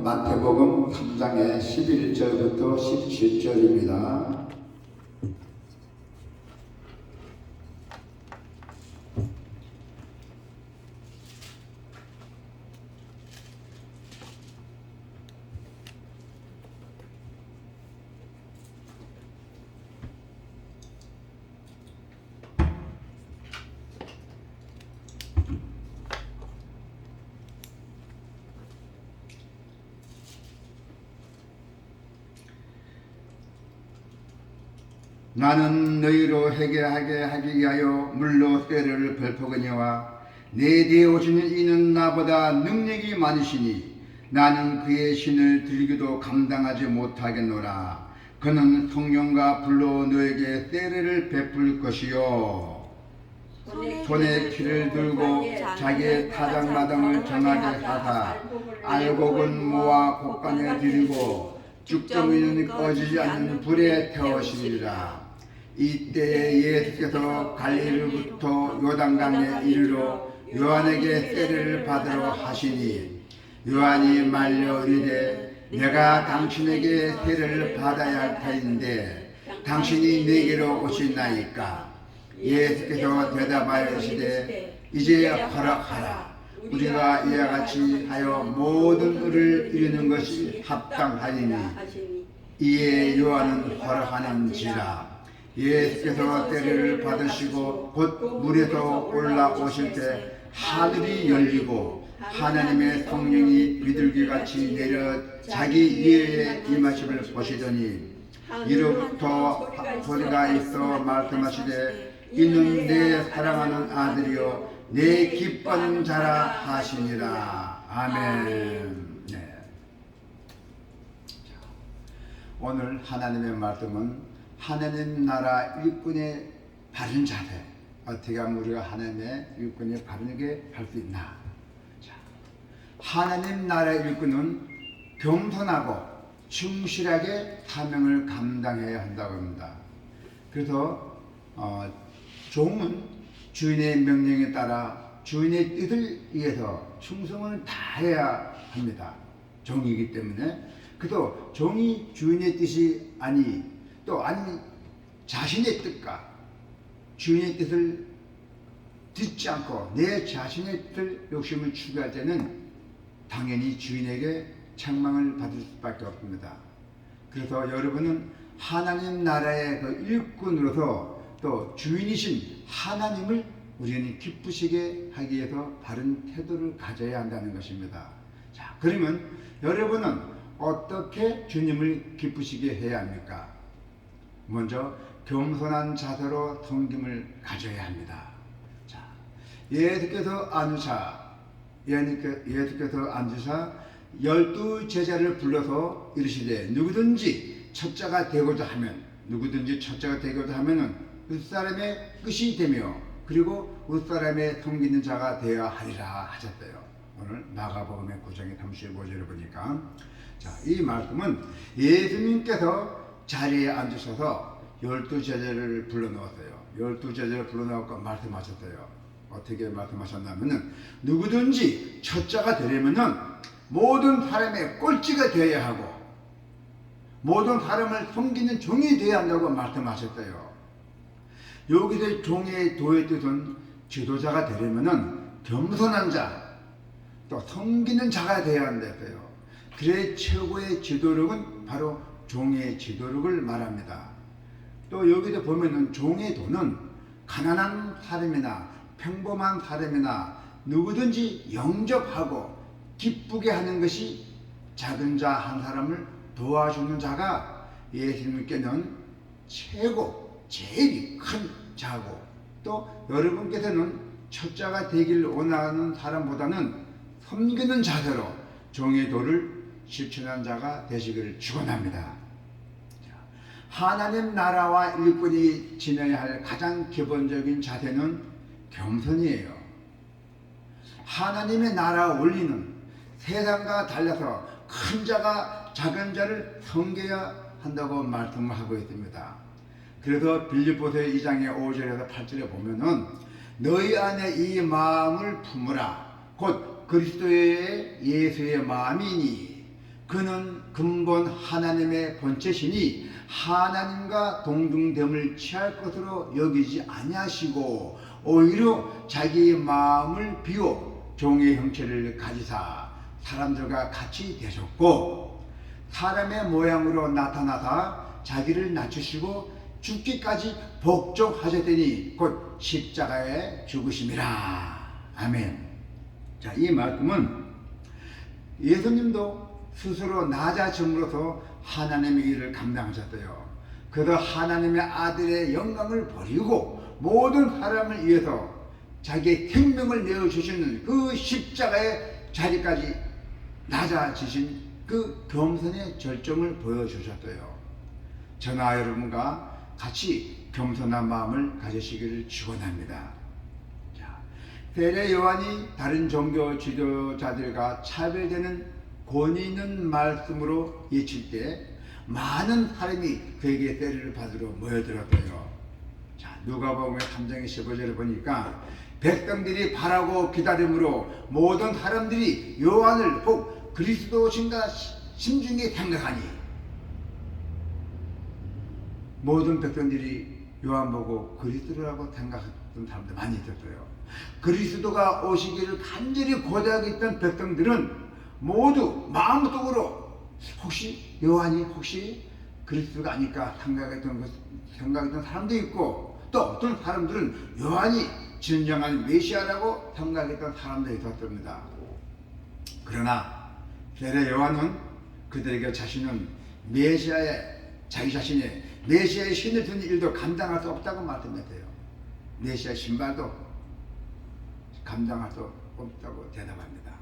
마태복음 3장의 11절부터 17절입니다. 나는 너희로 회개하게 하기 위하여 물로 때를 벨포거니와 내 뒤에 오시는 이는 나보다 능력이 많으시니 나는 그의 신을 들기도 감당하지 못하겠노라. 그는 성령과 불로 너에게 때를 베풀 것이요 손에 피를 들고 자기의 타작마당을 정하게 하사 알곡은 모아 곡간에 들이고 죽정이는 꺼지지 않는 불에 태우시리라. 이때에 예수께서 갈릴리로부터 요단강에 이르러 요한에게 세례를 받으러 하시니 요한이 말려 이르되 내가 당신에게 세례를 받아야 할 터인데 당신이 내게로 오시나이까. 예수께서 대답하여 이르시되 이제 허락하라. 우리가 이와 같이 하여 모든 의를 이루는 것이 합당하리니. 이에 요한은 허락하는지라. 예수께서 때를 받으시고 곧 물에서 올라오실 때 하늘이 열리고 하나님의 성령이 비둘기같이 내려 자기 위에 임하심을 보시더니 이로부터 소리가 있어 말씀하시되 이는 내 사랑하는 아들이요 내 기뻐하는 자라 하시니라. 아멘. 네. 오늘 하나님의 말씀은 하나님 나라 일꾼의 바른 자세, 어떻게 하면 우리가 하나님의 일꾼의 바르게 할 수 있나. 자, 하나님 나라의 일꾼은 겸손하고 충실하게 사명을 감당해야 한다고 합니다. 그래서 종은 주인의 명령에 따라 주인의 뜻을 위해서 충성을 다해야 합니다. 종이기 때문에. 그래도 종이 주인의 뜻이 아니 자신의 뜻과 주인의 뜻을 듣지 않고 내 자신의 뜻을 욕심을 추구할 때는 당연히 주인에게 책망을 받을 수밖에 없습니다. 그래서 여러분은 하나님 나라의 그 일꾼으로서 또 주인이신 하나님을 우리는 기쁘시게 하기 위해서 바른 태도를 가져야 한다는 것입니다. 자, 그러면 여러분은 어떻게 주님을 기쁘시게 해야 합니까? 먼저 겸손한 자세로 섬김을 가져야 합니다. 자, 예수께서 앉으사 12 제자를 불러서 이르시되 누구든지 첫자가 되고자 하면은 윗사람의 끝이 되며 그리고 윗사람의 섬기는 자가 되어야 하리라 하셨어요. 오늘 마가복음의 9장의 35절을 보니까, 자, 이 말씀은 예수님께서 자리에 앉으셔서 12 제자를 불러놓았어요. 12 제자를 불러놓고 말씀하셨어요. 어떻게 말씀하셨냐면은 누구든지 첫자가 되려면은 모든 사람의 꼴찌가 되어야 하고 모든 사람을 섬기는 종이 되어야 한다고 말씀하셨어요. 여기서 종의 도의 뜻은 지도자가 되려면은 겸손한 자, 또 섬기는 자가 되어야 한다고요. 그래 최고의 지도력은 바로 종의 지도력을 말합니다. 또 여기서 보면은 종의 도는 가난한 사람이나 평범한 사람이나 누구든지 영접하고 기쁘게 하는 것이 작은 자 한 사람을 도와주는 자가 예수님께는 제일 큰 자고, 또 여러분께서는 첫자가 되길 원하는 사람보다는 섬기는 자세로 종의 도를 실천한 자가 되시기를 축원합니다. 하나님 나라와 일꾼이 지내야 할 가장 기본적인 자세는 겸손이에요. 하나님의 나라 원리는 세상과 달라서 큰 자가 작은 자를 섬겨야 한다고 말씀을 하고 있습니다. 그래서 빌립보서 2장의 5절에서 8절에 보면은 너희 안에 이 마음을 품으라 곧 그리스도의 예수의 마음이니 그는 근본 하나님의 본체시니 하나님과 동등됨을 취할 것으로 여기지 아니하시고 오히려 자기의 마음을 비워 종의 형체를 가지사 사람들과 같이 되셨고 사람의 모양으로 나타나사 자기를 낮추시고 죽기까지 복종하셨더니 곧 십자가에 죽으심이라. 아멘. 자, 이 말씀은 예수님도 스스로 낮아짐으로써 하나님의 일을 감당하셨어요. 그도 하나님의 아들의 영광을 버리고 모든 사람을 위해서 자기의 생명을 내어주시는 그 십자가의 자리까지 낮아지신 그 겸손의 절정을 보여주셨어요. 저나 여러분과 같이 겸손한 마음을 가지시기를 축원합니다. 세례 요한이 다른 종교 지도자들과 차별되는 권위 있는 말씀으로 외칠 때 많은 사람이 그에게 세례를 받으러 모여들었어요. 자, 누가복음 3장 15절을 보니까 백성들이 바라고 기다림으로 모든 사람들이 요한을 혹 그리스도신가 심중에 생각하니, 모든 백성들이 요한 보고 그리스도라고 생각했던 사람들 많이 있었어요. 그리스도가 오시기를 간절히 고대하고 있던 백성들은 모두 마음속으로 혹시 요한이 혹시 그리스도가 아닐까 생각했던 사람도 있고, 또 어떤 사람들은 요한이 진정한 메시아라고 생각했던 사람도 있었습니다. 그러나 세례 요한은 그들에게 자신은 자기 자신의 메시아의 신을 든 일도 감당할 수 없다고 말씀했어요. 메시아의 신발도 감당할 수 없다고 대답합니다.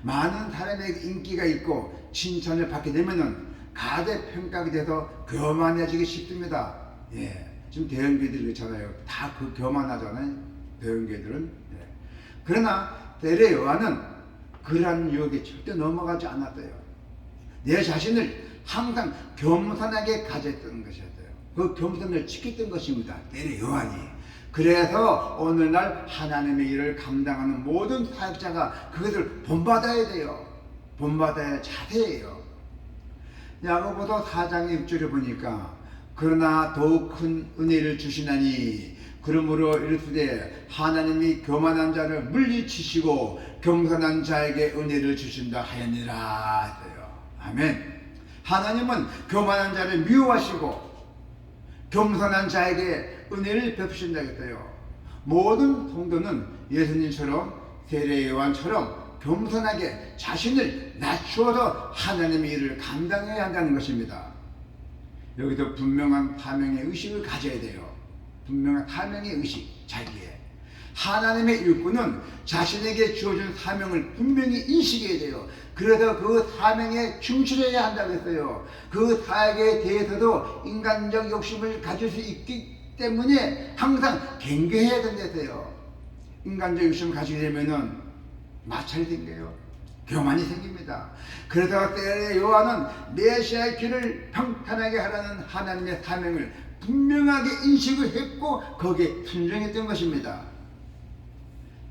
많은 사람에게 인기가 있고 칭찬을 받게 되면은 가대평가가 돼서 교만해지기 쉽습니다. 지금 대형교회들 그렇잖아요. 다 그 교만하잖아요. 대형교회들은. 그러나 세례 요한은 그러한 유혹에 절대 넘어가지 않았어요. 내 자신을 항상 겸손하게 가졌던 것이었어요. 그 겸손을 지켰던 것입니다. 세례 요한이. 그래서 오늘날 하나님의 일을 감당하는 모든 사역자가 그것을 본받아야 돼요. 본받아야 자세예요. 야고보서 4장 6절을 보니까 그러나 더욱 큰 은혜를 주시나니 그러므로 이르시되 하나님이 교만한 자를 물리치시고 겸손한 자에게 은혜를 주신다 하였느라 했어요. 아멘. 하나님은 교만한 자를 미워하시고 겸손한 자에게 은혜를 베푸신다 했어요. 모든 성도는 예수님처럼 세례 요한처럼 겸손하게 자신을 낮추어서 하나님의 일을 감당해야 한다는 것입니다. 여기서 분명한 사명의 의식을 가져야 돼요. 분명한 사명의 의식, 자기의. 하나님의 일꾼은 자신에게 주어진 사명을 분명히 인식해야 돼요. 그래서 그 사명에 충실해야 한다고 했어요. 그 사역에 대해서도 인간적 욕심을 가질 수 있기 때문에 항상 경계해야 된다고요. 인간적 욕심을 가지게 되면은 마찰이 생겨요. 교만이 생깁니다. 그래서 세례 요한은 메시아의 길을 평탄하게 하라는 하나님의 사명을 분명하게 인식을 했고 거기에 순종했던 것입니다.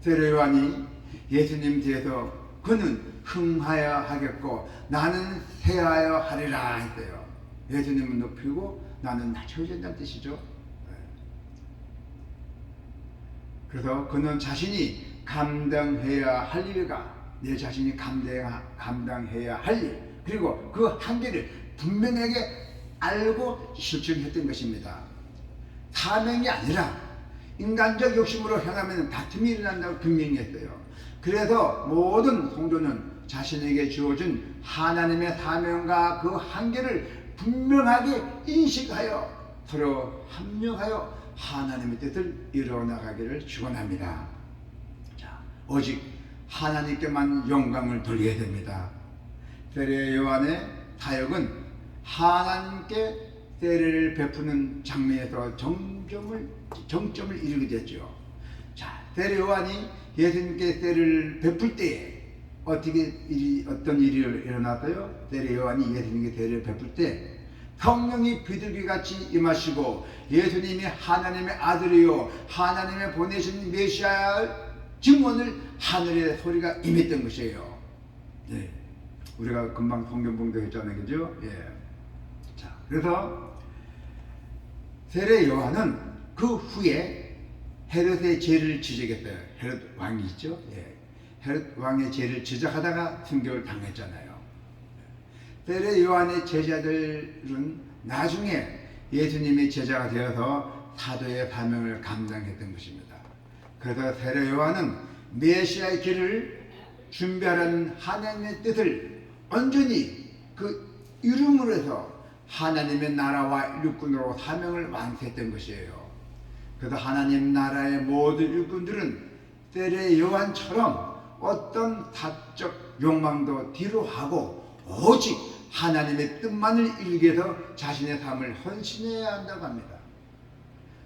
세례 요한이 예수님 뒤에서 그는 흥하여 하겠고 나는 쇠하여 하리라 했어요. 예수님은 높이고 나는 낮춰진다는 뜻이죠. 그래서 그는 자신이 감당해야 할 일과 내 자신이 감당해야 할 일, 그리고 그 한계를 분명하게 알고 실천했던 것입니다. 사명이 아니라 인간적 욕심으로 향하면 다툼이 일어난다고 분명히 했어요. 그래서 모든 성도는 자신에게 주어진 하나님의 사명과 그 한계를 분명하게 인식하여 서로 합력하여 하나님의 뜻을 이루어나가기를 축원합니다. 자, 오직 하나님께만 영광을 돌려야 됩니다. 세례 요한의 사역은 하나님께 세례를 베푸는 장면에서 정점을 이루게 됐죠. 자, 세례 요한이 예수님께 세례를 베풀 때에 어떤 일이 일어났어요? 세례 요한이 예수님께 세례를 베풀 때 성령이 비둘기같이 임하시고 예수님이 하나님의 아들이요 하나님의 보내신 메시아의 증언을 하늘의 소리가 임했던 것이에요. 우리가 금방 성경 봉독했잖아요, 그죠? 예. 자, 그래서 세례 요한은 그 후에 헤롯의 죄를 지적했어요. 헤롯 왕이 있죠? 예. 헤롯 왕의 죄를 지적하다가 순교를 당했잖아요. 세례 요한의 제자들은 나중에 예수님의 제자가 되어서 사도의 사명을 감당했던 것입니다. 그래서 세례 요한은 메시아의 길을 준비하라는 하나님의 뜻을 온전히 그 이름으로 해서 하나님의 나라와 일꾼으로 사명을 완수했던 것이에요. 그래서 하나님 나라의 모든 일꾼들은 세례 요한처럼 어떤 사적 욕망도 뒤로 하고 오직 하나님의 뜻만을 이루기 위해서 자신의 삶을 헌신해야 한다고 합니다.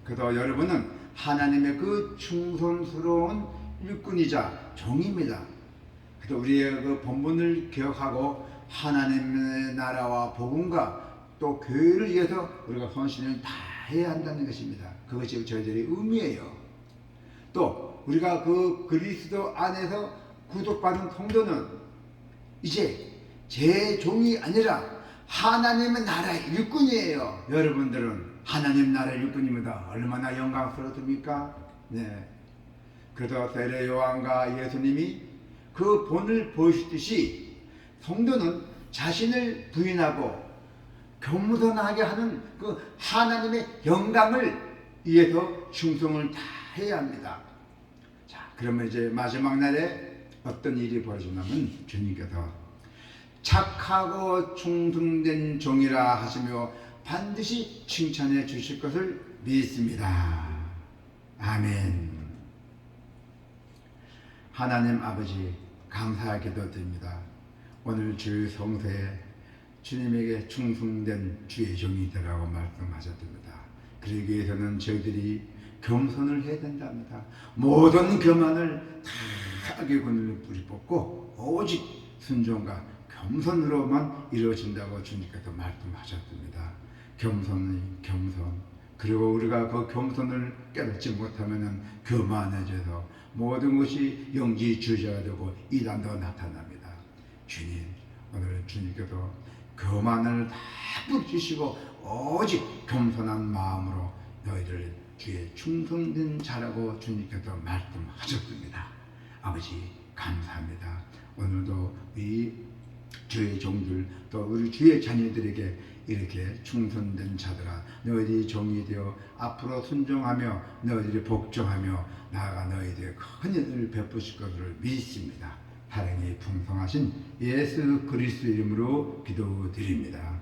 그래서 여러분은 하나님의 그 충성스러운 일꾼이자 종입니다. 그래서 우리의 그 본분을 기억하고 하나님의 나라와 복음과 또 교회를 위해서 우리가 헌신을 다 해야 한다는 것입니다. 그것이 저희들의 의미예요. 또 우리가 그 그리스도 안에서 구속받은 성도는 이제 제 종이 아니라 하나님의 나라의 일꾼이에요. 여러분들은 하나님 나라의 일꾼입니다. 얼마나 영광스럽습니까? 네. 그래서 세례 요한과 예수님이 그 본을 보시듯이 성도는 자신을 부인하고 겸손하게 하는 그 하나님의 영광을 위해서 충성을 다 해야 합니다. 자, 그러면 이제 마지막 날에 어떤 일이 벌어지냐면 주님께서 착하고 충성된 종이라 하시며 반드시 칭찬해 주실 것을 믿습니다. 아멘. 하나님 아버지 감사하게 기도드립니다. 오늘 주 성소에 주님에게 충성된 주의 종이 되라고 말씀하셨습니다. 그러기 위해서는 저희들이 겸손을 해야 된답니다. 모든 교만을 다 악의 군을 뿌리 뽑고 오직 순종과 겸손으로만 이루어진다고 주님께서 말씀하셨습니다. 겸손. 그리고 우리가 그 겸손을 깨닫지 못하면 교만해져서 모든 것이 영지주의자가 되고 이단도 나타납니다. 주님, 오늘 주님께서 교만을 다 뿌리치시고 오직 겸손한 마음으로 너희들 주의 충성된 자라고 주님께서 말씀하셨습니다. 아버지 감사합니다. 오늘도 이 주의 종들 또 우리 주의 자녀들에게 이렇게 충성된 자들아 너희들이 종이 되어 앞으로 순종하며 너희들이 복종하며 나아가 너희들의 큰 일을 베푸실 것을 믿습니다. 사랑이 풍성하신 예수 그리스도 이름으로 기도드립니다.